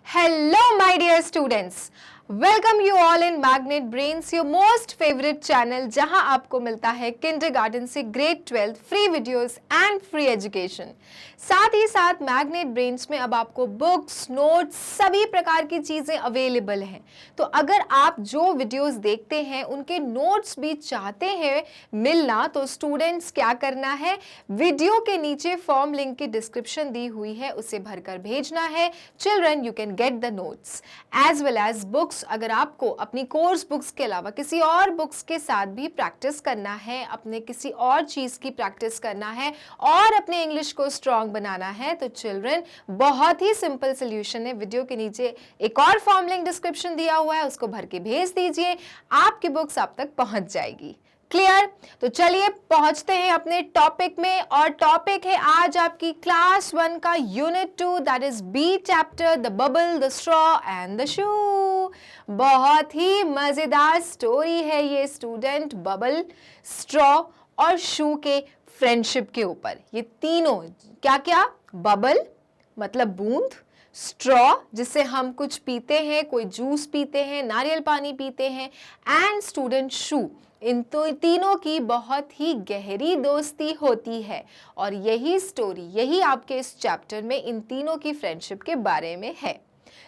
Hello, my dear students. Welcome you all in Magnet Brains, your most favorite channel जहां आपको मिलता है kindergarten से grade 12 free videos and free education. साथ ही साथ मैग्नेट ब्रेन्स में अब आपको बुक्स, नोट्स, सभी प्रकार की चीज़ें अवेलेबल हैं। तो अगर आप जो वीडियोस देखते हैं उनके नोट्स भी चाहते हैं मिलना, तो स्टूडेंट्स क्या करना है, वीडियो के नीचे फॉर्म लिंक की डिस्क्रिप्शन दी हुई है, उसे भरकर भेजना है। Children, you can get the notes as well as books. अगर आपको अपनी कोर्स बुक्स के अलावा किसी और बुक्स के साथ भी प्रैक्टिस करना है, अपने किसी और चीज़ की प्रैक्टिस करना है और अपने इंग्लिश को स्ट्रॉन्ग बनाना है, तो चिल्ड्रन बहुत ही सिंपल सोल्यूशन है। वीडियो के नीचे एक और फॉर्म लिंक डिस्क्रिप्शन दिया हुआ है, उसको भर के भेज दीजिए, आपकी बुक्स आप तक पहुंच जाएगी। क्लियर? तो चलिए पहुंचते हैं अपने टॉपिक में, और टॉपिक है आज आपकी क्लास 1 का unit 2, that is B chapter, the bubble, the straw and the shoe. बहुत ही मजेदार स्टोरी है ये स्टूडेंट, बबल, स्ट्रॉ और शू के फ्रेंडशिप के ऊपर। ये तीनों क्या क्या, बबल मतलब बूंद, स्ट्रॉ जिससे हम कुछ पीते हैं, कोई जूस पीते हैं, नारियल पानी पीते हैं, एंड स्टूडेंट शू, इन तो तीनों की बहुत ही गहरी दोस्ती होती है। और यही स्टोरी, यही आपके इस चैप्टर में इन तीनों की फ्रेंडशिप के बारे में है।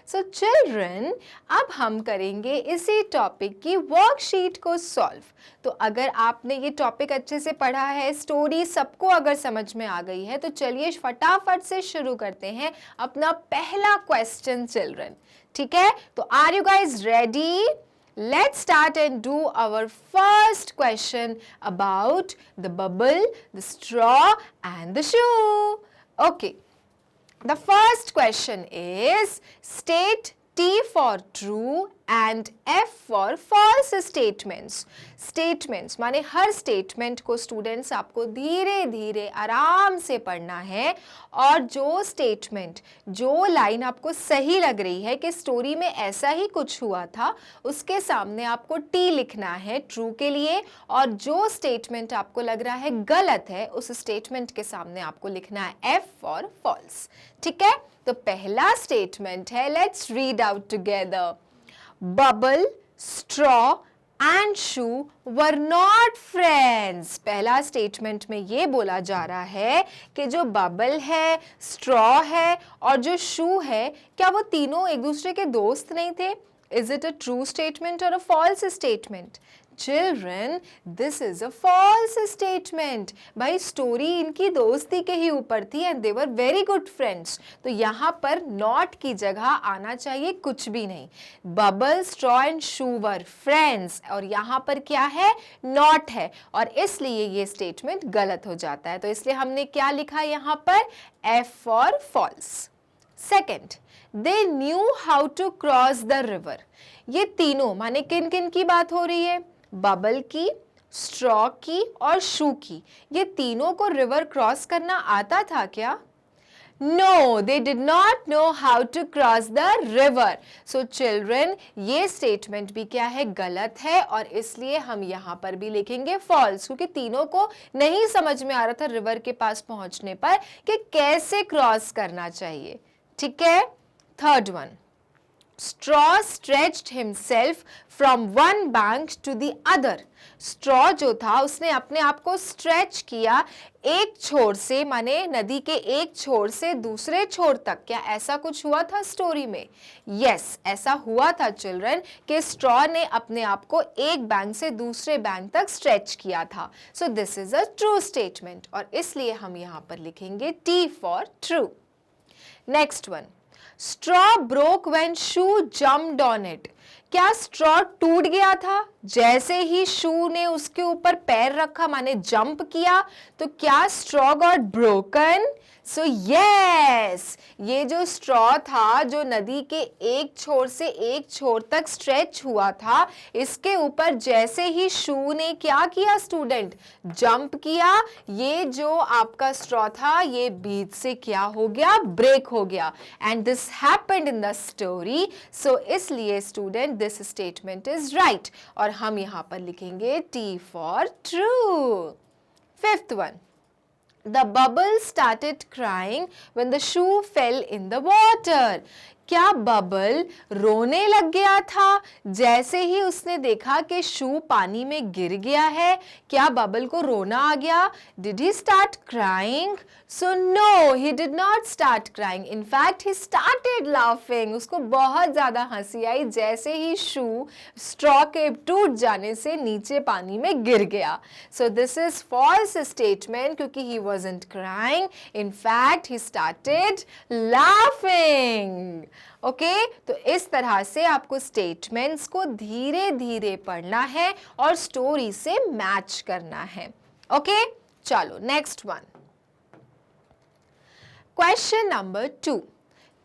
सो चिल्ड्रन, अब हम करेंगे इसी टॉपिक की वर्कशीट को सॉल्व। तो अगर आपने ये टॉपिक अच्छे से पढ़ा है, स्टोरी सबको अगर समझ में आ गई है, तो चलिए फटाफट से शुरू करते हैं अपना पहला क्वेश्चन चिल्ड्रन। ठीक है, तो are you guys ready? Let's start and do our first question about the bubble, the straw and the shoe. Okay. The first question is state T for true and F for false statements. Statements माने हर statement को students आपको धीरे धीरे आराम से पढ़ना है, और जो statement, जो line आपको सही लग रही है कि स्टोरी में ऐसा ही कुछ हुआ था, उसके सामने आपको T लिखना है true के लिए, और जो statement आपको लग रहा है गलत है, उस statement के सामने आपको लिखना है F for false। ठीक है, तो पहला स्टेटमेंट है, let's read out together. Bubble, straw and shoe were not friends. पहला स्टेटमेंट में ये बोला जा रहा है कि जो बबल है, स्ट्रॉ है और जो शू है, क्या वो तीनों एक दूसरे के दोस्त नहीं थे? Is it a true statement और a false statement? Children, this is a false statement. भाई स्टोरी इनकी दोस्ती के ही ऊपर थी and they were very good friends, तो यहाँ पर नॉट की जगह आना चाहिए कुछ भी नहीं। Bubble, straw and shoe were friends, और यहाँ पर क्या है, नॉट है, और इसलिए ये स्टेटमेंट गलत हो जाता है। तो इसलिए हमने क्या लिखा यहाँ पर, F for falls. Second, they knew how to cross the river. ये तीनों माने किन किन की बात हो रही है, बबल की, स्ट्रॉ की और शू की। ये तीनों को रिवर क्रॉस करना आता था क्या? No, they did not know how to cross the river. So children, ये स्टेटमेंट भी क्या है, गलत है, और इसलिए हम यहाँ पर भी लिखेंगे फॉल्स, क्योंकि तीनों को नहीं समझ में आ रहा था रिवर के पास पहुंचने पर कि कैसे क्रॉस करना चाहिए। ठीक है, third one, Straw stretched himself from one bank to the other. Straw जो था उसने अपने आप को स्ट्रेच किया एक छोर से, माने नदी के एक छोर से दूसरे छोर तक। क्या ऐसा कुछ हुआ था स्टोरी में? यस, ऐसा हुआ था चिल्ड्रन कि स्ट्रॉ ने अपने आप को एक बैंक से दूसरे बैंक तक स्ट्रेच किया था। So this is a true statement, और इसलिए हम यहाँ पर लिखेंगे T for true. Next one, straw broke when shoe jumped on it. क्या स्ट्रॉ टूट गया था जैसे ही शू ने उसके ऊपर पैर रखा, माने जंप किया? तो क्या straw got broken? So yes, ये जो स्ट्रॉ था जो नदी के एक छोर से एक छोर तक स्ट्रेच हुआ था, इसके ऊपर जैसे ही शू ने क्या किया स्टूडेंट, जंप किया, ये जो आपका स्ट्रॉ था ये बीच से क्या हो गया, ब्रेक हो गया, and this happened in the story. So इसलिए student this statement is right, और हम यहां पर लिखेंगे T for true. Fifth one, The bubble started crying when the shoe fell in the water. क्या बबल रोने लग गया था जैसे ही उसने देखा कि शू पानी में गिर गया है? क्या बबल को रोना आ गया? Did he start crying? So no, he did not start crying. In fact, he started laughing. उसको बहुत ज़्यादा हंसी आई जैसे ही शू स्ट्रॉ के टूट जाने से नीचे पानी में गिर गया. So this is false statement क्योंकि he wasn't crying. In fact, he started laughing. Okay तो इस तरह से आपको स्टेटमेंट्स को धीरे धीरे पढ़ना है और स्टोरी से मैच करना है. ओके चलो next one. Question number 2.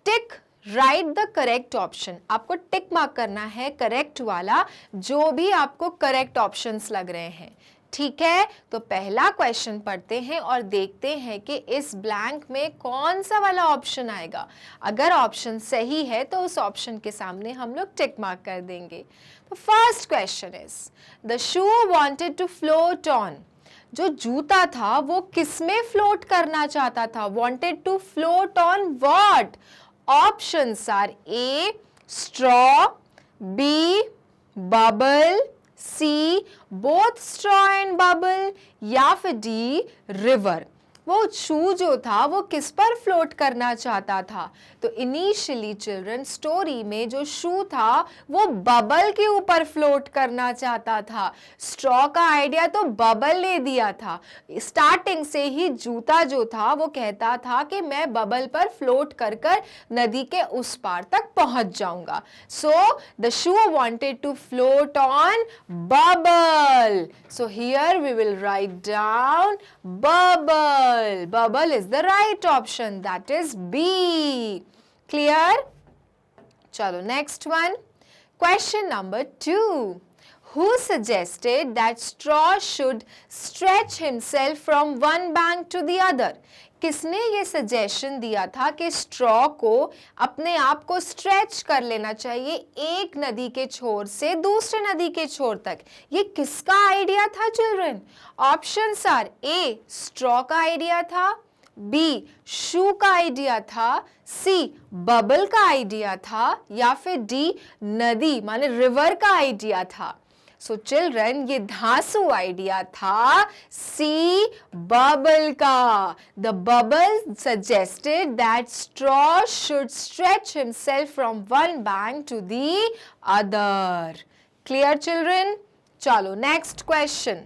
Tick right the correct option. आपको टिक मार्क करना है करेक्ट वाला जो भी आपको करेक्ट ऑप्शंस लग रहे हैं. ठीक है तो पहला क्वेश्चन पढ़ते हैं और देखते हैं कि इस ब्लैंक में कौन सा वाला ऑप्शन आएगा. अगर ऑप्शन सही है तो उस ऑप्शन के सामने हम लोग टिक मार्क कर देंगे. तो first question is the shoe wanted to float on. जो जूता था वो किसमें फ्लोट करना चाहता था? Wanted to float on what? Options are A straw, B bubble, C both straw and bubble या फिर डी रिवर. वो शू जो था वो किस पर फ्लोट करना चाहता था? तो इनिशियली चिल्ड्रन स्टोरी में जो शू था वो बबल के ऊपर फ्लोट करना चाहता था. स्ट्रॉ का आइडिया तो बबल ने दिया था. स्टार्टिंग से ही जूता जो था वो कहता था कि मैं बबल पर फ्लोट कर कर नदी के उस पार तक पहुंच जाऊंगा. So the shoe wanted to float on bubble. So here we will write down bubble. Bubble is the right option. That is B. Clear? Chalo, next one. Question number 2. Who suggested that straw should stretch himself from one bank to the other? किसने ये suggestion दिया था कि straw को अपने आप को stretch कर लेना चाहिए एक नदी के छोर से दूसरे नदी के छोर तक? ये किसका आइडिया था children? Options are A straw का आइडिया था, बी शू का आइडिया था, सी बबल का आइडिया था या फिर डी नदी माने रिवर का आइडिया था. सो चिल्ड्रन ये धांसू आइडिया था सी बबल का. The bubble suggested that straw should stretch himself from one bank to the other. Clear children? चलो next question.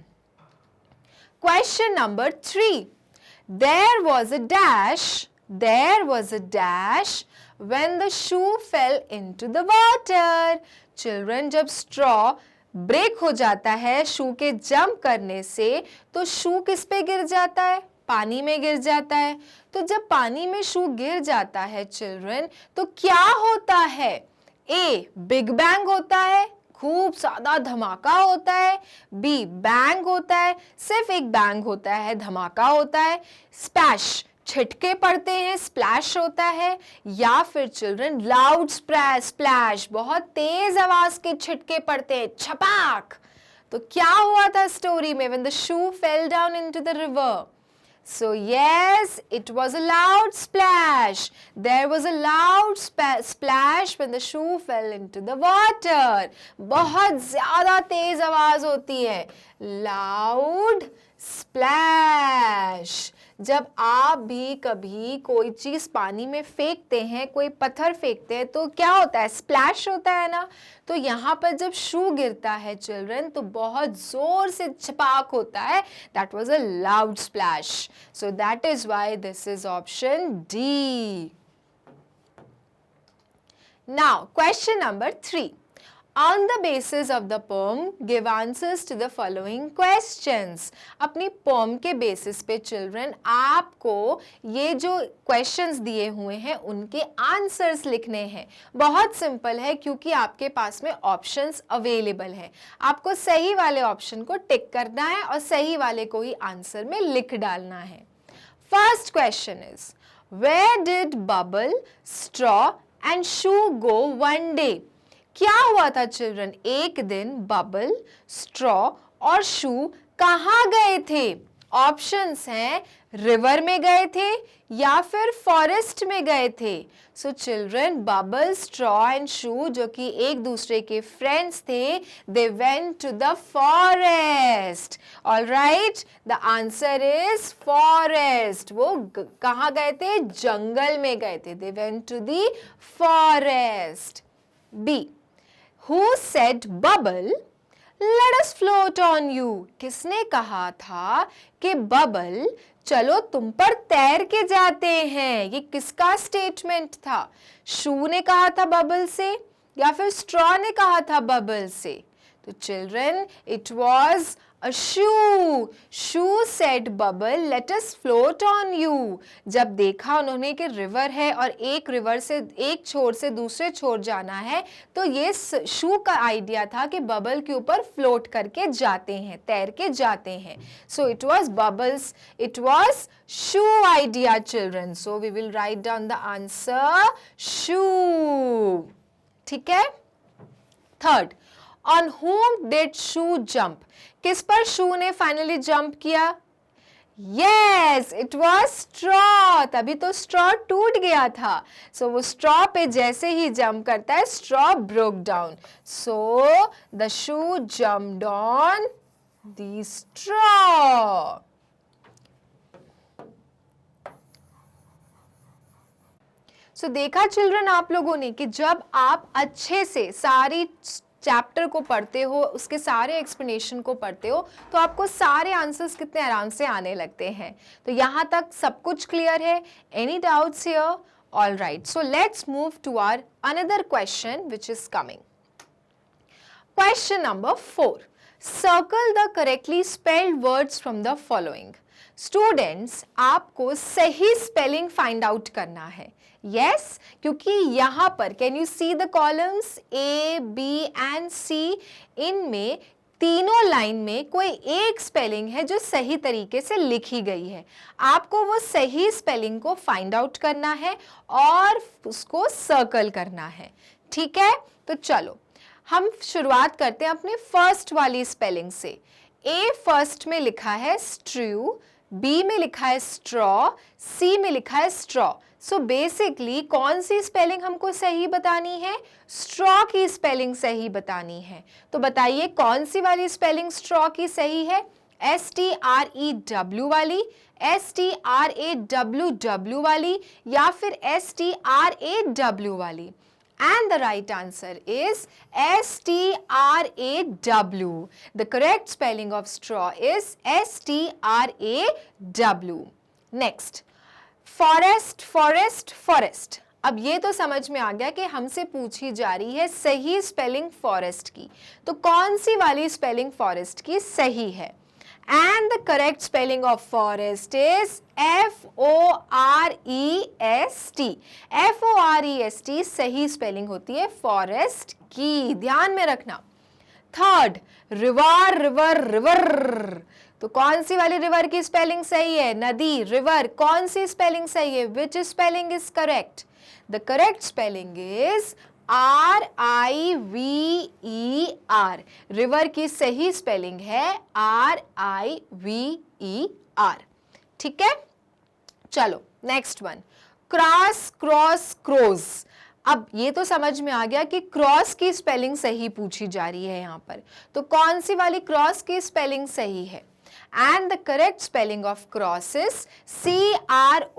Question number 3. There was a dash when the shoe fell into the water. Children, जब straw break हो जाता है शू के jump करने से तो शू किस पे गिर जाता है? पानी में गिर जाता है. तो जब पानी में शू गिर जाता है चिल्ड्रन तो क्या होता है? ए बिग बैंग होता है, खूब ज्यादा धमाका होता है. बी बैंग होता है, सिर्फ एक बैंग होता है, धमाका होता है. स्पैश छिटके पड़ते हैं, स्प्लैश होता है. या फिर चिल्ड्रन लाउड स्प्लैश बहुत तेज आवाज के छिटके पड़ते हैं, छपाक. तो क्या हुआ था स्टोरी में when the shoe fell down into the river? So yes, it was a loud splash. There was a loud splash when the shoe fell into the water. बहुत ज़्यादा तेज आवाज होती है. Loud splash. जब आप भी कभी कोई चीज़ पानी में फेंकते हैं, कोई पत्थर फेंकते हैं तो क्या होता है? स्प्लैश होता है ना. तो यहाँ पर जब शू गिरता है चिल्ड्रन तो बहुत जोर से छपाक होता है. That was a loud splash. So that is why this is option D. Now question number 3. On the basis of the poem, give answers to the following questions. अपनी poem के basis पे children आपको ये जो questions दिए हुए हैं उनके answers लिखने हैं. बहुत simple है क्योंकि आपके पास में options available हैं. आपको सही वाले option को tick करना है और सही वाले को ही answer में लिख डालना है. First question is, where did Bubble, Straw and Shoe go one day? क्या हुआ था चिल्ड्रन? एक दिन बबल, स्ट्रॉ और शू कहाँ गए थे? ऑप्शंस हैं रिवर में गए थे या फिर फॉरेस्ट में गए थे। So children, bubble, straw and shoe जो कि एक दूसरे के फ्रेंड्स थे, they went to the forest. Alright, the answer is forest. वो कहाँ गए थे? जंगल में गए थे। They went to the forest. B, who said bubble Let us float on you? किसने कहा था कि बबल चलो तुम पर तैर के जाते हैं? ये किसका स्टेटमेंट था? शू ने कहा था बबल से या फिर स्ट्रॉ ने कहा था बबल से? तो children, it was a shoe. Shoe said bubble let us float on you. जब देखा उन्होंने कि रिवर है और एक रिवर से एक छोर से दूसरे छोर जाना है, तो ये शू का आइडिया था कि बबल के ऊपर फ्लोट करके जाते हैं, तैर के जाते हैं। So it was bubbles, it was shoe idea children. So we will write down the answer shoe. ठीक है। Third, On whom did shoe jump? किस पर शू ने फाइनली जंप किया? Yes, it was straw. तभी तो straw टूट गया था। So वो straw पे जैसे ही जंप करता है, straw broke down. So the shoe jumped on the straw. So देखा चिल्ड्रन आप लोगों ने कि जब आप अच्छे से सारी चैप्टर को पढ़ते हो, उसके सारे एक्सप्लेनेशन को पढ़ते हो, तो आपको सारे आंसर्स कितने आराम से आने लगते हैं। तो यहाँ तक सब कुछ क्लियर है? Any doubts here? All right, so let's move to our another question which is coming. Question number 4, circle the correctly spelled words from the following. Students, आपको सही स्पेलिंग फाइंड आउट करना है। Yes, क्योंकि यहाँ पर can you see the columns A, B and C? इनमें तीनों line में कोई एक स्पेलिंग है जो सही तरीके से लिखी गई है। आपको वो सही स्पेलिंग को फाइंड आउट करना है और उसको सर्कल करना है। ठीक है, तो चलो हम शुरुआत करते हैं अपने फर्स्ट वाली स्पेलिंग से। A फर्स्ट में लिखा है स्ट्रू, B में लिखा है स्ट्रॉ, C में लिखा है स्ट्रॉ। सो बेसिकली कौन सी स्पेलिंग हमको सही बतानी है? स्ट्रॉ की स्पेलिंग सही बतानी है। तो बताइए कौन सी वाली स्पेलिंग स्ट्रॉ की सही है? STREW वाली, STRAWW वाली या फिर STRAW वाली? And the right answer is STRAW. The correct spelling of straw is STRAW. Next, forest, forest, forest. अब ये तो समझ में आ गया कि हमसे पूछी जा रही है सही स्पेलिंग फॉरेस्ट की। तो कौन सी वाली स्पेलिंग फॉरेस्ट की सही है? And the correct spelling of forest is F-O-R-E-S-T. F-O-R-E-S-T सही स्पेलिंग होती है फॉरेस्ट की, ध्यान में रखना। Third, river, river, river. तो कौन सी वाली रिवर की स्पेलिंग सही है? नदी, रिवर, कौन सी स्पेलिंग सही है? Which spelling is correct? The correct spelling is R-I-V-E-R. River की सही स्पेलिंग है R-I-V-E-R. ठीक है, चलो next one, cross, cross, crose. अब ये तो समझ में आ गया कि क्रॉस की स्पेलिंग सही पूछी जा रही है यहाँ पर। तो कौन सी वाली क्रॉस की स्पेलिंग सही है? And the correct spelling of cross is C-R-O-S-S.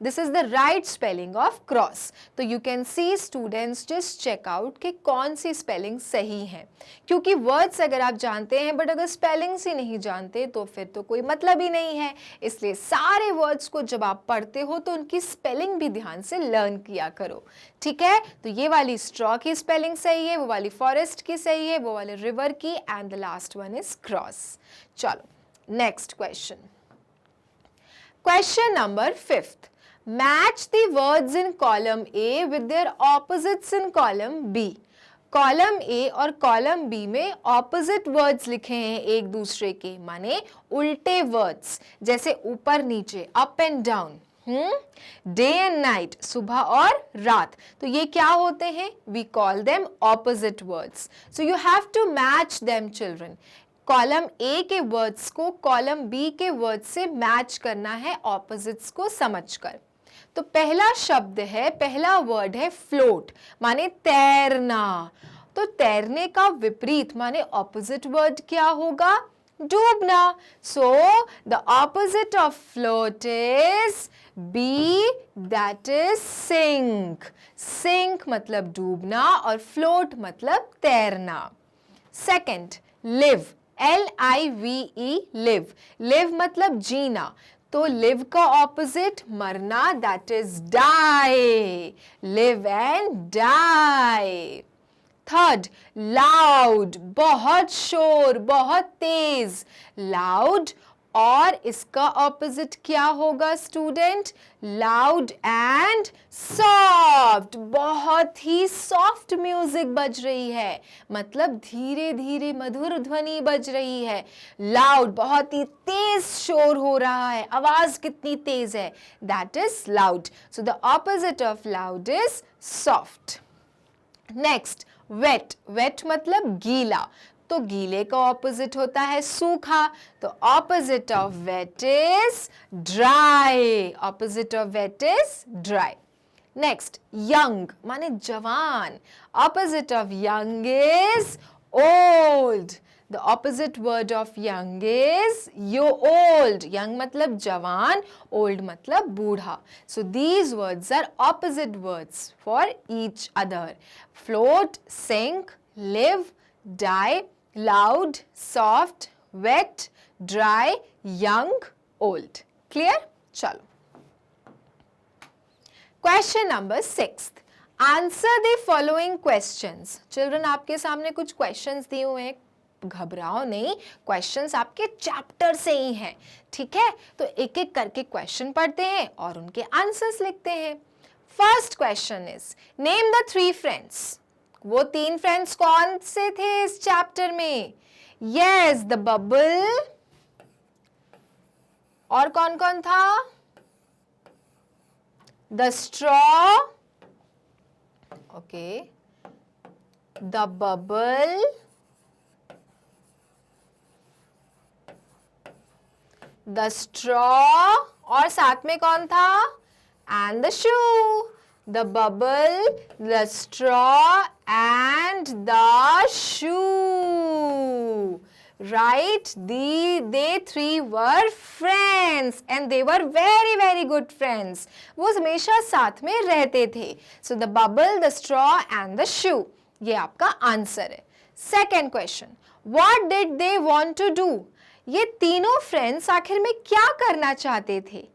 This is the right spelling of cross. तो you can see students just check out कि कौन सी spelling सही है, क्योंकि words अगर आप जानते हैं but अगर spellings ही नहीं जानते तो फिर तो कोई मतलब ही नहीं है। इसलिए सारे words को जब आप पढ़ते हो तो उनकी spelling भी ध्यान से learn किया करो। ठीक है, तो ये वाली straw की spelling सही है, वो वाली forest की सही है, वो वाली river की, and the last one is cross. चलो next question. Question number 5th. Match the words in column A with their opposites in column B. Column A और कॉलम B में ऑपोजिट वर्ड्स लिखे हैं एक दूसरे के, माने उल्टे वर्ड्स, जैसे ऊपर नीचे, up and down. Day and night, सुबह और रात, तो ये क्या होते हैं? We call them opposite words. So you have to match them children. Column A के वर्ड्स को कॉलम बी के वर्ड्स से मैच करना है ऑपोजिट्स को समझकर. तो पहला शब्द है, पहला वर्ड है फ्लोट, माने तैरना. तो तैरने का विपरीत माने ऑपोजिट वर्ड क्या होगा? डूबना. So the opposite of float is B, that is sink. Sink मतलब डूबना और फ्लोट मतलब तैरना. Second, live, LIVE, live. Live मतलब जीना, तो लिव का ऑपोजिट मरना, that is die. Live and die. Third, loud, बहुत शोर, बहुत तेज. लाउड और इसका ऑपोजिट क्या होगा स्टूडेंट? Loud and soft. बहुत ही सॉफ्ट म्यूजिक बज रही है, मतलब धीरे धीरे मधुर ध्वनि बज रही है. लाउड, बहुत ही तेज शोर हो रहा है, आवाज कितनी तेज है, that is loud. So the opposite of loud is soft. Next, wet. Wet मतलब गीला, तो गीले का ऑपोजिट होता है सूखा, तो opposite of wet is dry. Opposite of wet is dry. Next, young माने जवान, opposite of young is old. The opposite word of young is old. Young मतलब जवान, ओल्ड मतलब बूढ़ा. So these words are opposite words for each other. Float, sink, live, die, loud, soft, wet, dry, young, old. Clear? चलो. Question number 6. Answer the following questions. Children, आपके सामने कुछ questions दिए हुए हैं, घबराओ नहीं, questions आपके चैप्टर से ही हैं, ठीक है? तो एक एक करके क्वेश्चन पढ़ते हैं और उनके आंसर्स लिखते हैं. First question is, name the 3 friends. वो 3 फ्रेंड्स कौन से थे इस चैप्टर में? यस, द बबल, और कौन कौन था? The straw, okay, the bubble, the straw, और साथ में कौन था? And the shoe. The bubble, the straw and the shoe. Right? They 3 were friends and they were very very good friends. वो हमेशा साथ में रहते थे. So the bubble, the straw and the shoe. ये आपका आंसर है. Second question. What did they want to do? ये तीनों फ्रेंड्स आखिर में क्या करना चाहते थे?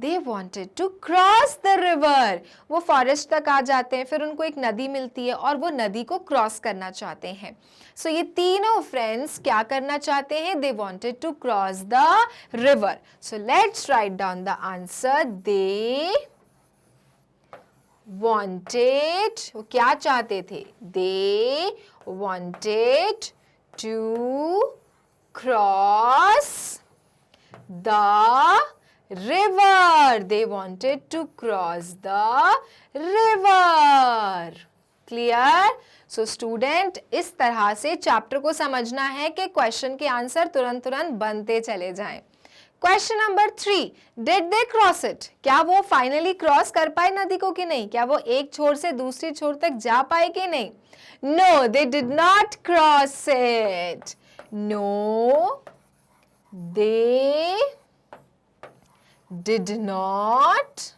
They wanted to cross the river. वो फॉरेस्ट तक आ जाते हैं, फिर उनको एक नदी मिलती है और वो नदी को क्रॉस करना चाहते हैं. So ये तीनों फ्रेंड्स क्या करना चाहते हैं? They wanted to cross the river. So let's write down the answer. They wanted, वो क्या चाहते थे? They wanted to cross the river. They wanted to cross the river. Clear? So student, इस तरह से चैप्टर को समझना है कि क्वेश्चन के आंसर तुरंत तुरंत बनते चले जाएं. Question number 3, did they cross it? क्या वो फाइनली क्रॉस कर पाए नदी को कि नहीं? क्या वो एक छोर से दूसरी छोर तक जा पाए कि नहीं? No, they did not cross it. No, they did not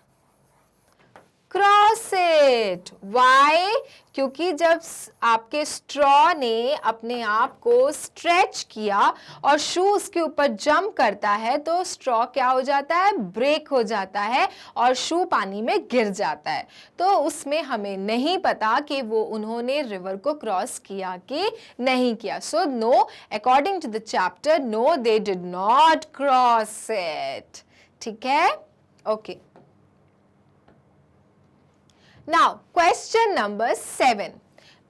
cross it. Why? क्योंकि जब आपके स्ट्रॉ ने अपने आप को स्ट्रेच किया और शू उसके ऊपर जंप करता है तो स्ट्रॉ क्या हो जाता है? ब्रेक हो जाता है और शू पानी में गिर जाता है. तो उसमें हमें नहीं पता कि वो उन्होंने रिवर को क्रॉस किया कि नहीं किया. So no, according to the chapter, no, they did not cross it. ठीक है? Okay. Now, question number 7.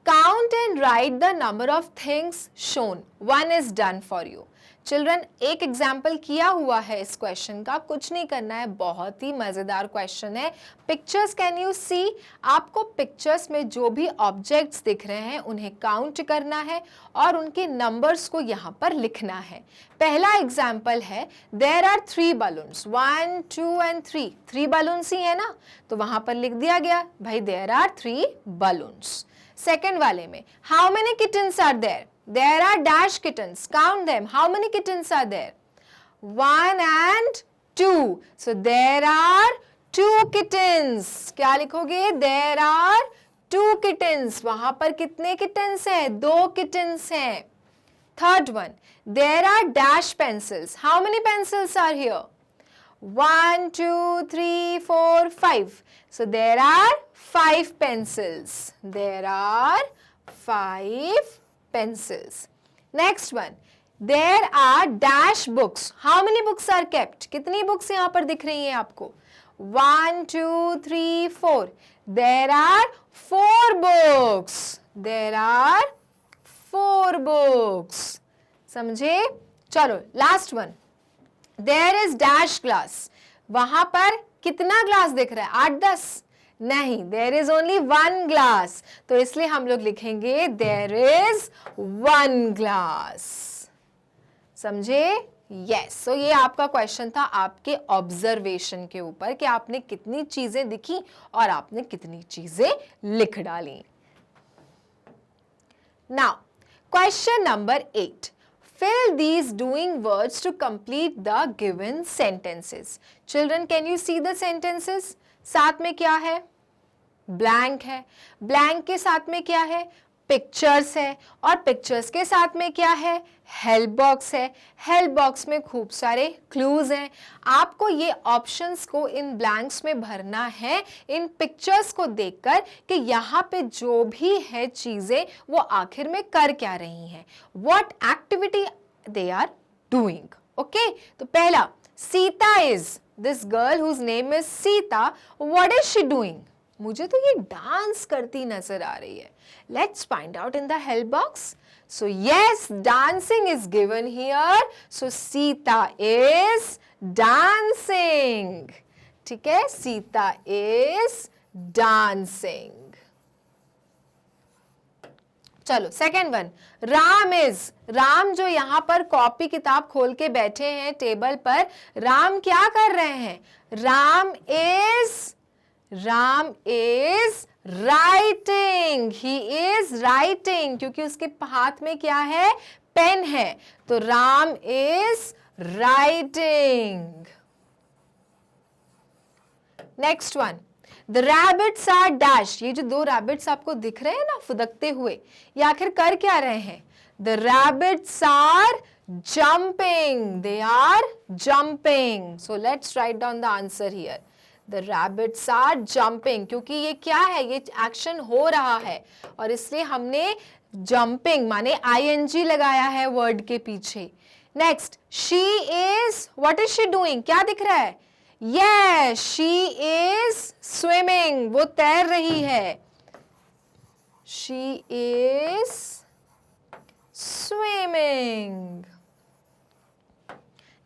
Count and write the number of things shown. One is done for you. Children एक example किया हुआ है इस question का, कुछ नहीं करना है, बहुत ही मजेदार क्वेश्चन है। पिक्चर्स कैन यू सी, आपको पिक्चर्स में जो भी ऑब्जेक्ट्स दिख रहे हैं उन्हें काउंट करना है और उनके नंबर्स को यहाँ पर लिखना है। पहला एग्जाम्पल है, there are 3 balloons, 1 2 and 3 balloons ही है ना, तो वहां पर लिख दिया गया भाई देयर आर 3 बलून्स। सेकेंड वाले में, how many kittens are there, there are dash kittens, count them, how many kittens are there, 1 and 2, so there are 2 kittens, क्या लिखोगे, there are 2 kittens, वहां पर कितने kittens हैं, 2 kittens हैं। Third one, there are dash pencils, how many pencils are here, 1 2 3 4 5, so there are 5 pencils, there are 5 pencils. Next one, there are dash books, how many books are kept, कितनी books यहाँ पर दिख रही हैं आपको, 1 2 3 4, there are 4 books, there are 4 books, समझे। चलो last one, there is dash glass, वहां पर कितना ग्लास दिख रहा है, 8-10, नहीं, देयर इज ओनली 1 ग्लास, तो इसलिए हम लोग लिखेंगे देयर इज 1 ग्लास, समझे। यस, सो ये आपका क्वेश्चन था आपके ऑब्जर्वेशन के ऊपर कि आपने कितनी चीजें दिखी और आपने कितनी चीजें लिख डाली। Now question number 8, fill these doing words to complete the given sentences. Children, can you see the sentences? साथ में क्या है, ब्लैंक है, ब्लैंक के साथ में क्या है, पिक्चर्स है, और पिक्चर्स के साथ में क्या है, हेल्प बॉक्स है, हेल्प बॉक्स में खूब सारे क्लूज हैं। आपको ये ऑप्शंस को इन ब्लैंक्स में भरना है इन पिक्चर्स को देखकर कि यहाँ पे जो भी है चीजें वो आखिर में कर क्या रही हैं, what activity they are doing. Okay, तो पहला, Sita is, this girl whose name is Sita, what is she doing, मुझे तो ये डांस करती नजर आ रही है। Let's find out in the help box. So yes, dancing is given here, so Sita is dancing. ठीक है, सीता इज डांसिंग। चलो second one, Ram is, Ram जो यहाँ पर कॉपी किताब खोल के बैठे हैं टेबल पर, राम क्या कर रहे हैं, Ram is writing, he is writing, क्योंकि उसके हाथ में क्या है, पेन है, तो Ram is writing. Next one, the rabbits are dash, ये जो 2 रैबिट्स आपको दिख रहे हैं ना फुदकते हुए, ये आखिर कर क्या रहे हैं, the rabbits are jumping, they are jumping. So let's write down the answer here, the rabbits are jumping, क्योंकि ये क्या है, ये एक्शन हो रहा है और इसलिए हमने जंपिंग माने ING लगाया है वर्ड के पीछे। Next, she is, what is she doing, क्या दिख रहा है, Yes, she is swimming, वो तैर रही है, she is swimming.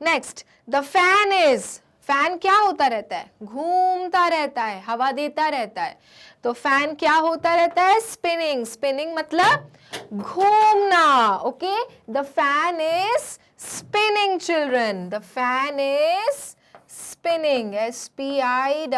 Next, the fan is, fan क्या होता रहता है, घूमता रहता है, हवा देता रहता है, तो फैन क्या होता रहता है, स्पिनिंग, स्पिनिंग मतलब घूमना। Okay, the fan is spinning children, the fan is spinning, SPINNING,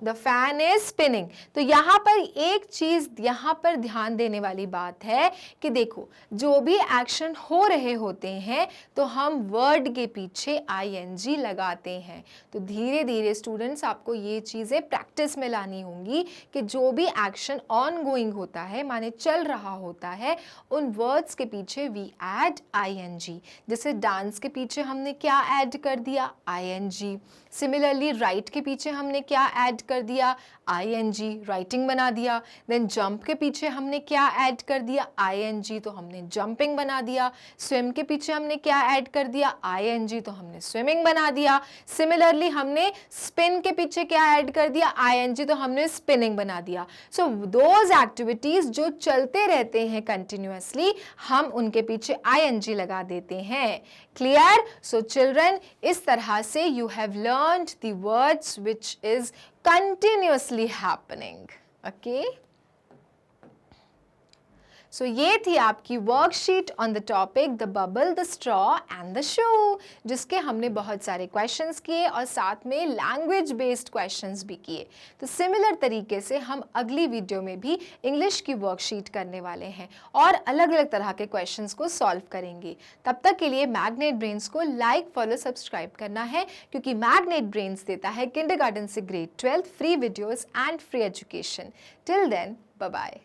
the fan is spinning। तो यहाँ पर एक चीज यहाँ पर ध्यान देने वाली बात है कि देखो जो भी एक्शन हो रहे होते हैं तो हम वर्ड के पीछे ING लगाते हैं। तो धीरे धीरे स्टूडेंट्स आपको ये चीज़ें प्रैक्टिस में लानी होंगी कि जो भी एक्शन ऑन गोइंग होता है माने चल रहा होता है उन वर्ड्स के पीछे वी ऐड ING। जैसे डांस के पीछे हमने क्या ऐड कर दिया, ING। सिमिलरली राइट के पीछे हमने क्या ऐड ऐड कर दिया, ing, राइटिंग बना दिया। देन जंप के पीछे हमने क्या ऐड कर दिया, ing, तो हमने जंपिंग बना दिया। स्विम के पीछे हमने क्या ऐड कर दिया, ing, तो हमने स्विमिंग बना दिया। सिमिलरली हमने स्पिन के पीछे क्या ऐड कर दिया, ing, तो हमने स्पिनिंग बना दिया। सो दोज एक्टिविटीज जो चलते रहते हैं कंटिन्यूअसली, हम उनके पीछे ing लगा देते हैं। क्लियर? सो चिल्ड्रन, इस तरह से you have learned the words which is continuously happening. Okay, so ये थी आपकी worksheet on the topic the bubble, the straw and the shoe, जिसके हमने बहुत सारे क्वेश्चंस किए और साथ में लैंग्वेज बेस्ड क्वेश्चंस भी किए। तो सिमिलर तरीके से हम अगली वीडियो में भी इंग्लिश की वर्कशीट करने वाले हैं और अलग अलग तरह के क्वेश्चंस को सॉल्व करेंगे। तब तक के लिए मैग्नेट ब्रेन्स को लाइक, फॉलो, सब्सक्राइब करना है, क्योंकि मैग्नेट ब्रेन्स देता है किंडरगार्टन से grade 12 free videos and free education. Till then, bye bye.